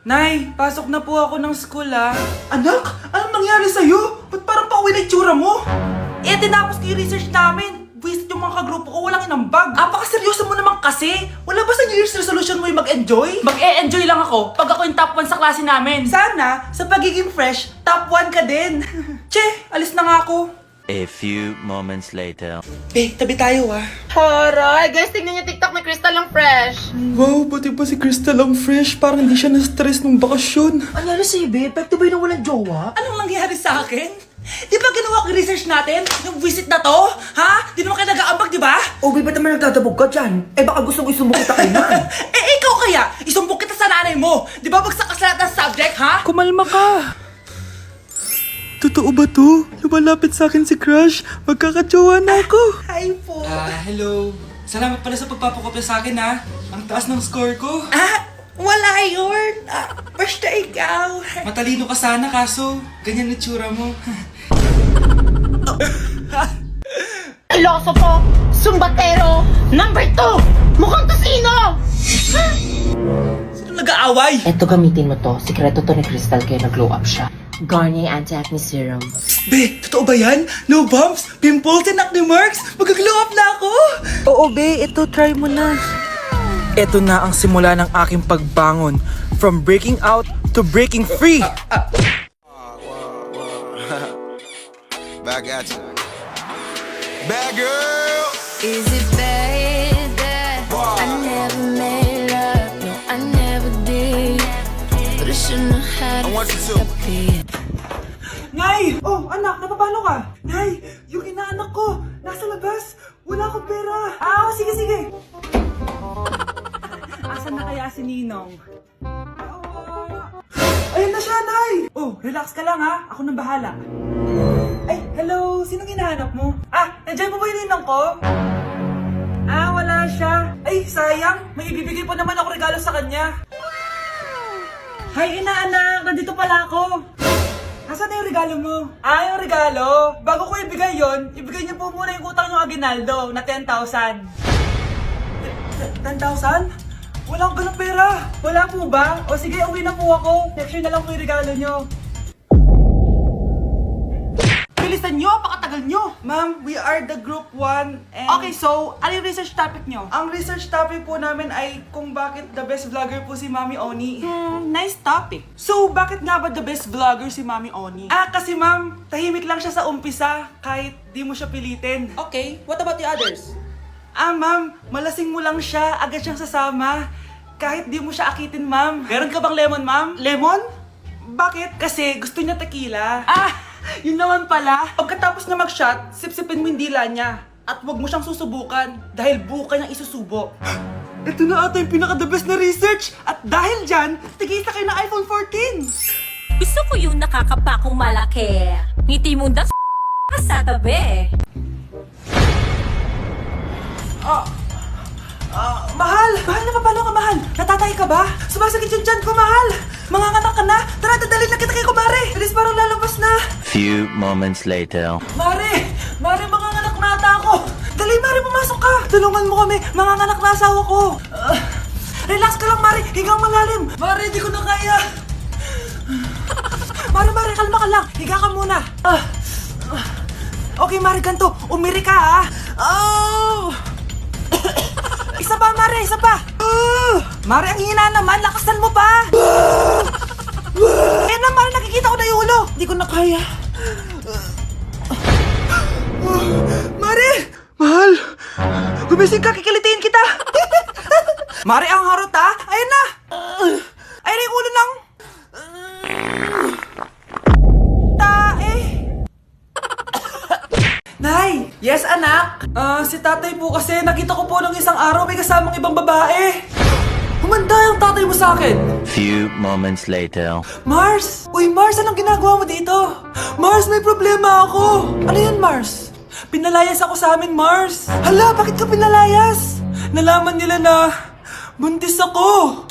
Nay, pasok na po ako ng school Anak, anong nangyari sa'yo? Ba't parang pauwi na itsura mo? Tinapos ko yung research namin. Visit yung mga kagrupo ko, walang inambag. Apakaseryoso mo naman kasi. Wala ba sa New Year's resolution mo yung mag-enjoy? Mag-e-enjoy lang ako pag ako yung top 1 sa klase namin. Sana, sa pagiging fresh, top 1 ka din. Che, alis na nga ako. A few moments later. Tabi tayo Horay! Guys, tingnan niyo TikTok ni Crystal ang fresh. Wow, pati ba si Crystal ang fresh? Parang hindi siya na-stress nung bakasyon. Ano sa'yo, babe? Pwede ba yung walang jowa? Anong nangyari sa akin? Di ba ginawa ko yung research natin? Yung visit na to? Ha? Di naman kayo nag-aambag, di ba? O, babe, ba't naman nagdadabog ka dyan? Baka gusto mo isumbok kita kay Nan. Ikaw kaya? Isumbok kita sa nanay mo. Di ba bagsak ka sa lahat ng subject, ha? Kumalma ka. Totoo ba to? Lumalapit sa akin si Crush. Magkakajowa na ako. Hi po. Hello. Salamat pala sa pagpapakopya sa akin Ang taas ng score ko. Wala yun. Basta ikaw. Matalino ka sana kaso ganyan na tsura mo. Iloso Sumbatero, number 2! Mukhang kasino! Sino nag-aaway? Eto, gamitin mo to. Sikreto to ni Crystal kaya nag-glow up siya. Garnier Anti-Acne Serum. Be, totoo ba yan? No bumps, pimples, and acne marks? Mag-glow up na ako! Oo, be. Ito, try mo na. Ito na ang simula ng aking pagbangon. From breaking out to breaking free. Back at you. Bad girl. Is it bad that I never made up? No, I never did. But I shouldn't have had I want you to. it. Nay! Oh, anak, napapalo ka? Nay, yung inaanak ko, nasa labas. Wala akong pera. Sige. Asan na kaya si Ninong? Ayun na siya, Nay! Oh, relax ka lang Ako nang bahala. Ay, hello! Sinong hinahanap mo? Nandiyan po ba yung ninang ko? Wala siya. Ay, sayang! May ibibigay pa naman ako regalo sa kanya. Hi, inaanak. Nandito pala ako. Nasaan na yung regalo mo? Yung regalo? Bago ko ibigay yon, ibigay niyo po muna yung utang yung Aguinaldo na 10,000. 10,000? Wala akong ganong pera. Wala po ba? O sige, uwi na po ako. Next year na lang po yung regalo nyo. Bilisan nyo, pakatagal nyo. Ma'am, we are the group 1 and... Okay, so, ano yung research topic nyo? Ang research topic po namin ay kung bakit the best vlogger po si Mami Oni. Nice topic. So, bakit nga ba the best vlogger si Mami Oni? Kasi ma'am, tahimik lang siya sa umpisa kahit di mo siya pilitin. Okay, what about the others? Ma'am, malasing mo lang siya, agad siyang sasama. Kahit di mo siya akitin, ma'am. Meron ka bang lemon, ma'am? Lemon? Bakit? Kasi gusto niya tequila. Yun naman pala. Pagkatapos niya mag-shot, sipsipin mo yung dila niya. At huwag mo siyang susubukan dahil buka niyang isusubo. Ito na ata yung pinaka-the best na research. At dahil dyan, tigisa kayo ng iPhone 14. Gusto ko yung nakakapakong malaki. Ngiti mo das sa tabi. Mahal! Mahal, napapalo ka, mahal! Natatay ka ba? Sumasakit yung tiyan ko, mahal! Manganganak ka na? Tara, dadalhin na kita kay kumare! Alis parang lalabas na! Few moments later. Mare! Mare, manganganak na ata ako! Dali, Mare, pumasok ka! Tulungan mo kami! Manganganak na asawa ko! Relax ka lang, Mare! Higang malalim! Mare, di ko na kaya! Mare, kalma ka lang! Higa ka muna! Okay, Mare, ganito! Umiri ka, Oh! Isa pa, Mare! Isa pa! Mare, ang hina naman! Lakasan mo pa! Ayan na, Mare! Nakikita ko na yung ulo! Di ko na kaya. Mare! Mahal! Gumising ka! Kikilitiin kita! Mare, ang harot Ayan na! Ayan na yung ulo ng... Tae! Nay! Yes, anak? Si tatay po kasi nakita ko po ng isang araw may kasamang ibang babae. Humanda yung tatay mo sa akin. Few moments later. Mars! Uy, Mars, anong ginagawa mo dito? Mars, may problema ako. Ano yun, Mars? Pinalayas ako sa amin, Mars. Hala, bakit ka pinalayas? Nalaman nila na buntis ako.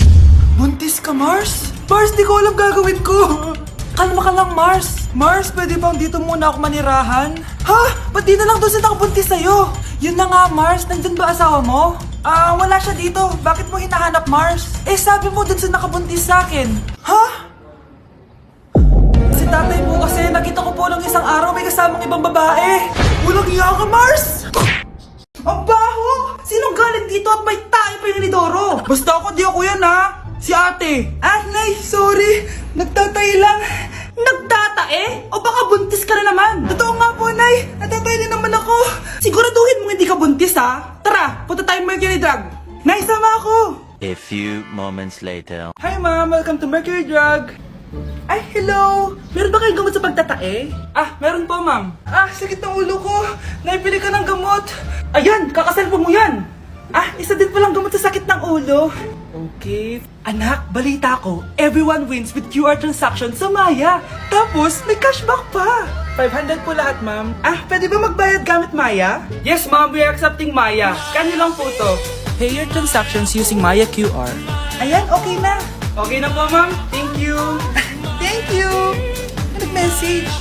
Buntis ka, Mars? Mars, di ko alam gagawin ko. Kalma ka lang, Mars. Mars, pwede bang dito muna ako manirahan? Ha? Ba't di na lang doon sa nakabuntis sa'yo? Yun na nga, Mars. Nandun ba asawa mo? Wala siya dito. Bakit mo hinahanap, Mars? Eh, sabi mo dun sa nakabuntis sa akin. Ha? Si tatay mo kasi nakita ko po lang isang araw may kasamang ibang babae. Walang iya ka, Mars! Ang baho! Sinong galing dito at may tae pa yung inidoro? Basta ako, di ako yan ha! Si ate! Nay, sorry! Nagtatay lang! Nagtatae? O baka buntis ka na naman? Totoo nga po, Nay! Natatay din naman ako! Siguraduhin mo hindi ka buntis ha! Tara, punta tayong Mercury Drug! Nay, sama ako! A few moments later. Hi ma'am, welcome to Mercury Drug. Ay, hello! Meron ba kayong gamot sa pagtatae? Meron po ma'am. Sakit ng ulo ko. Naipili ka ng gamot. Ayan, kakasalpon mo yan. Isa din palang gamot sa sakit ng ulo. Okay. Anak, balita ko, everyone wins with QR transaction sa Maya. Tapos, may cashback pa. 500 po lahat, ma'am. Pwede ba magbayad gamit Maya? Yes, ma'am. We are accepting Maya. Kano lang po to? Pay your transactions using Maya QR. Ayan, okay na. Okay na po, ma'am. Thank you. Thank you. Nag-message.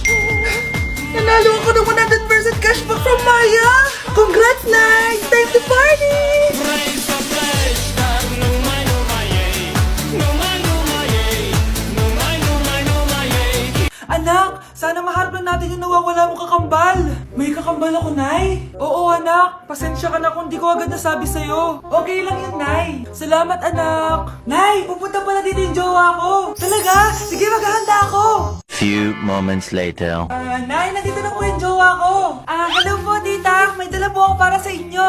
Nanalo ako ng 100% cashback from Maya. Congrats, Nay. Time to party. Anak, sana maharap lang natin yung nawawala mong kakambal. May kakambal ako, Nay. Oo, anak. Pasensya ka na kung di ko agad nasabi sa'yo. Okay lang yun, Nay. Salamat, anak. Nay, pupunta pala dito yung jowa ko. Talaga? Sige, maghahanda ako. Few moments later. Nay, nandito na po yung jowa ko. Hello po, tita. May dala po ako para sa inyo.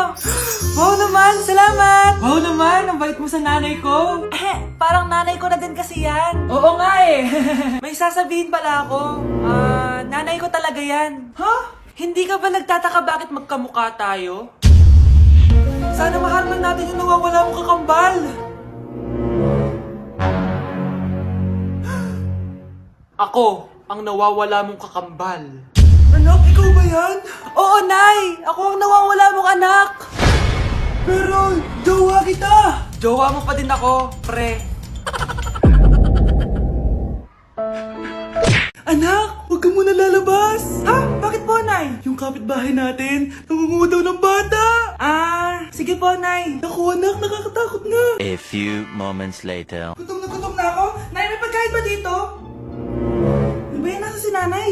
Wow naman, salamat. Wow naman, ang bait mo sa nanay ko. Parang nanay ko na din kasi yan. Oo nga eh. May sasabihin pala ako. Nanay ko talaga yan. Hindi ka ba nagtataka bakit magkamukha tayo? Sana mahal man natin yung nawawala mong kakambal. Ako, ang nawawala mong kakambal. Anak, ikaw ba yan? Oo, Nay! Ako ang nawawala mong anak! Pero, jowa kita! Jowa mo pa din ako, pre. Anak, huwag ka muna lalabas! Bakit po, Nay? Yung kapitbahay natin, nangunguha daw ng bata! Sige po, Nay. Naku, anak, nakakatakot na. A few moments later. Gutom na ako. Nay, may pagkain ba dito? Ano ba yan? Nasa si nanay?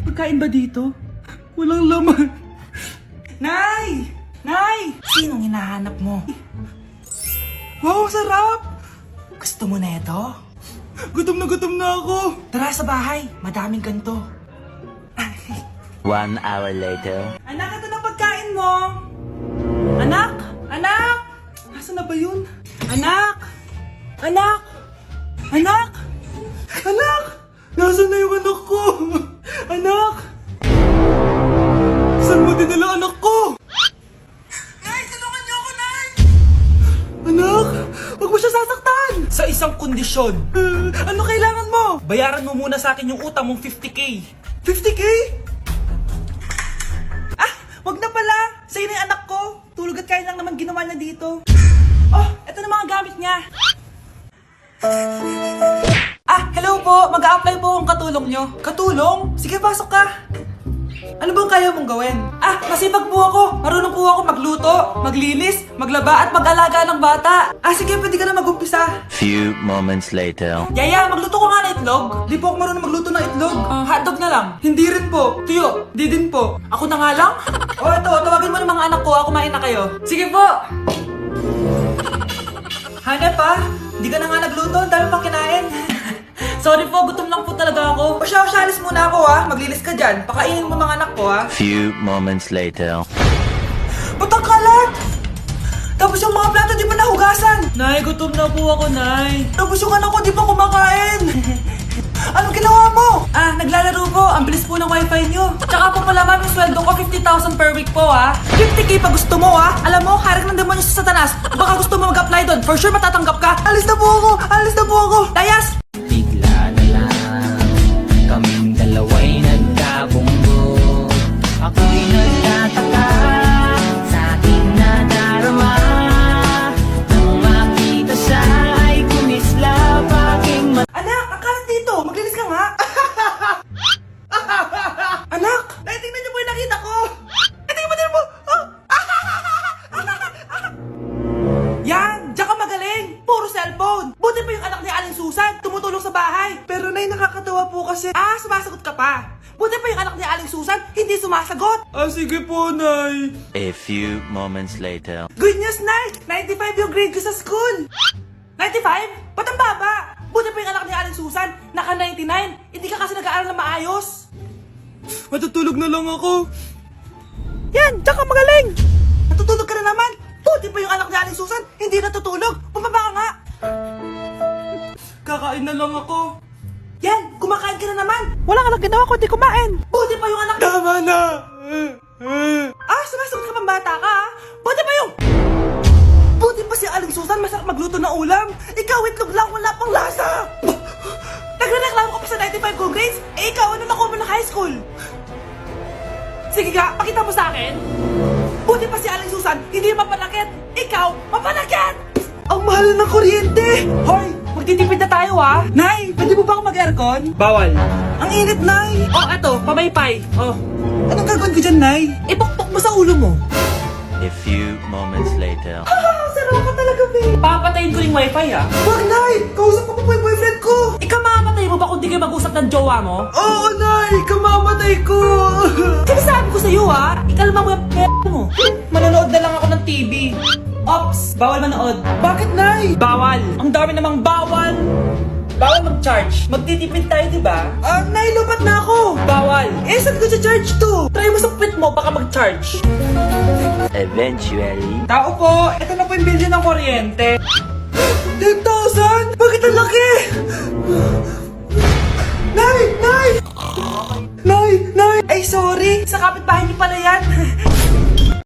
Pagkain ba dito? Walang laman. Nay! Nay! Sinong hinahanap mo? Wow, sarap! Gusto mo na ito? Gutom na ako. Tara sa bahay. Madaming ganito. 1 hour later. Anak, ito na pagkain mo. Anak! Anak! Nasaan na ba yun? Anak! Anak! Anak! Anak! Nasaan na yung anak ko? Anak! Saan mo dinala anak ko? Nay, tulungan niyo ako, Nay! Anak! Huwag mo siya sasaktan! Sa isang kondisyon. Ano kailangan mo? Bayaran mo muna sa akin yung utang mong 50k. 50k? Wag na pala! Sa'yo na yung anak ko! Tulog at kain lang naman ginawa niya dito. Eto na mga gamit niya. Hello po! Mag-a-apply po akong katulong nyo. Katulong? Sige, pasok ka. Ano bang kaya mong gawin? Masipag po ako. Marunong po ako magluto, maglinis, maglaba at mag-alaga ng bata. Sige, pwede ka na mag-umpisa. Few moments later. Yaya, magluto ko nga ng itlog. Di po ako marunong magluto ng itlog. Hotdog na lang. Hindi rin po. Tuyo, di din po. Ako na nga lang? Eto, tawagin mo ng mga anak ko. Kumain na kayo. Sige po. Hanep Di ka na nga nagluto. Ang dami pang kinain. Sorry po, gutom lang po talaga ako. Alis muna ako Maglinis ka dyan. Pakainin mo mga anak ko Few moments later. Ba't ang kalat? Tapos yung mga plato di pa nahugasan. Nay, gutom na po ako, Nay. Tapos yung anak ko di pa kumakain. Anong ginawa mo? Naglalaro po. Ang bilis po ng wifi nyo. Tsaka po pala ma'am, yung sweldo ko 50,000 per week po 50k pa gusto mo Alam mo, harik ng demonyo sa Satanas. Baka gusto mo mag-apply doon. For sure matatanggap ka. Alis na po ako. Dayas! Bigla na lang kaming dalawa'y nagkabunggo. Ako'y nagtataka sa aking nadarama. Nang makita siya ay kumislap aking Anak, akalat dito. Maglinis ka nga. Anak, tingnan niyo po yung nakita ko. Tingnan mo. sa bahay. Pero Nay, nakakatawa po kasi... sumasagot ka pa. Buti pa yung anak ni Aling Susan, hindi sumasagot. Sige po, Nay. A few moments later. Good news, Nay! 95 yung grade ko sa school! 95? Ba't ang baba? Buti pa yung anak ni Aling Susan, naka 99. Hindi ka kasi nag-aaral na maayos. Matutulog na lang ako. Yan, tsaka magaling! Natutulog ka na naman! Buti pa yung anak ni Aling Susan, hindi natutulog! Bumaba ka nga! Kakain na lang ako. Yan, kumakain ka na naman! Wala ka lang ginawa kundi kumain! Buti pa yung anak... Tama na! Sumasagot ka pang bata ka, ha? Buti pa yung... Buti pa si Aling Susan, masarap magluto na ulam. Ikaw, itlog lang, wala pang lasa. Nagre-reklamo ka pa sa 95 good grades? Ikaw, ano nakuha mo ng high school? Sige nga, pakita mo sa akin. Buti pa si Aling Susan, hindi mapanakit. Ikaw, mapanakit! Ang mahal ng kuryente. Hoy, magtitipid na tayo, ha? Nay, pwede mo ba ako mag-aircon? Bawal. Ang init, Nay. Eto, pamaypay. Anong gagawin ko dyan, Nay? Ipokpok mo sa ulo mo. A few moments later. Sarap ka talaga, babe. Papatayin ko yung wifi, ha? Wag, Nay! Kausap ko pa po yung boyfriend ko! Ikamamatay mo ba kung di kayo mag-usap ng jowa mo? Oo, Nay! Kamamatay ko! Sinasabi ko sa'yo, ha? Ikalma mo yung mo. Manonood na lang ako ng TV. Ops! Bawal manood. Bakit, Nay? Bawal. Ang dami namang bawal. Bawal mag-charge. Magtitipid tayo, di ba? Nay, lupat na ako. Bawal. Saan ko sa-charge to? Try mo sa puwit mo, baka mag-charge. Eventually. Tao po, ito na po yung bilhin ng kuryente. 10,000? Bakit ang laki? Nay! Nay! Nay! Ay, sorry. Sa kapitbahay niyo pala yan.